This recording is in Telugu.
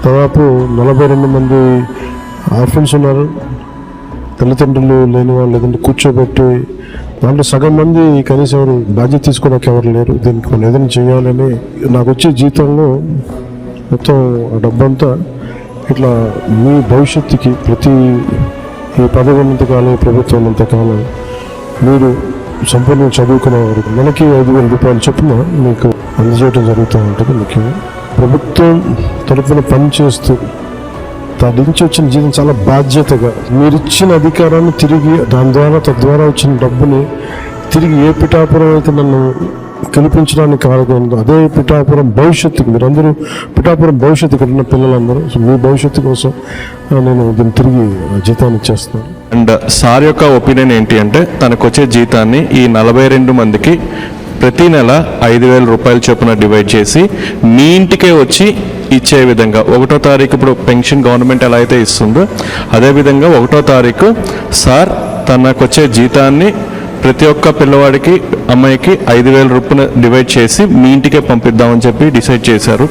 దాదాపు 42 మంది ఆర్ఫన్స్ ఉన్నారు, తల్లిదండ్రులు లేని వాళ్ళు, లేదంటే కూర్చోబెట్టి దాంట్లో సగం మంది కనీసం ఎవరు బాధ్యత తీసుకోవడానికి ఎవరు లేరు. దీనికి మనం ఏదైనా చేయాలని నాకు వచ్చే జీతంలో మొత్తం ఆ డబ్బంతా ఇట్లా మీ భవిష్యత్తుకి ప్రతి ఈ పదవి ఉన్నంతకాలం, ప్రభుత్వం ఉన్నంతకాలం మీరు సంపూర్ణంగా చదువుకునే వరకు మనకి 5,000 రూపాయలు చొప్పున మీకు అందజేయడం జరుగుతూ ఉంటుంది. ముఖ్యంగా ప్రభుత్వం తరఫున పనిచేస్తూ దాని నుంచి వచ్చిన జీతం చాలా బాధ్యతగా మీరు ఇచ్చిన అధికారాన్ని తిరిగి తద్వారా వచ్చిన డబ్బుని తిరిగి ఏ పిఠాపురం అయితే నన్ను గెలిపించడానికి కారణం అదే పిఠాపురం భవిష్యత్తుకు, మీరందరూ పిఠాపురం భవిష్యత్తుకు ఉన్న పిల్లలందరూ, సో మీ భవిష్యత్తు కోసం నేను దీన్ని తిరిగి జీతాన్ని ఇచ్చేస్తాను. అండ్ సార్ యొక్క ఒపీనియన్ ఏంటి అంటే తనకు వచ్చే జీతాన్ని ఈ 42 మందికి ప్రతి నెల 5,000 రూపాయల చొప్పున డివైడ్ చేసి మీ ఇంటికే వచ్చి ఇచ్చే విధంగా 1వ తారీఖు ఇప్పుడు పెన్షన్ గవర్నమెంట్ ఎలా అయితే ఇస్తుందో అదేవిధంగా 1వ తారీఖు సార్ తనకు వచ్చే జీతాన్ని ప్రతి ఒక్క పిల్లవాడికి, అమ్మాయికి 5,000 రూపాయలు డివైడ్ చేసి మీ ఇంటికే పంపిద్దామని చెప్పి డిసైడ్ చేశారు.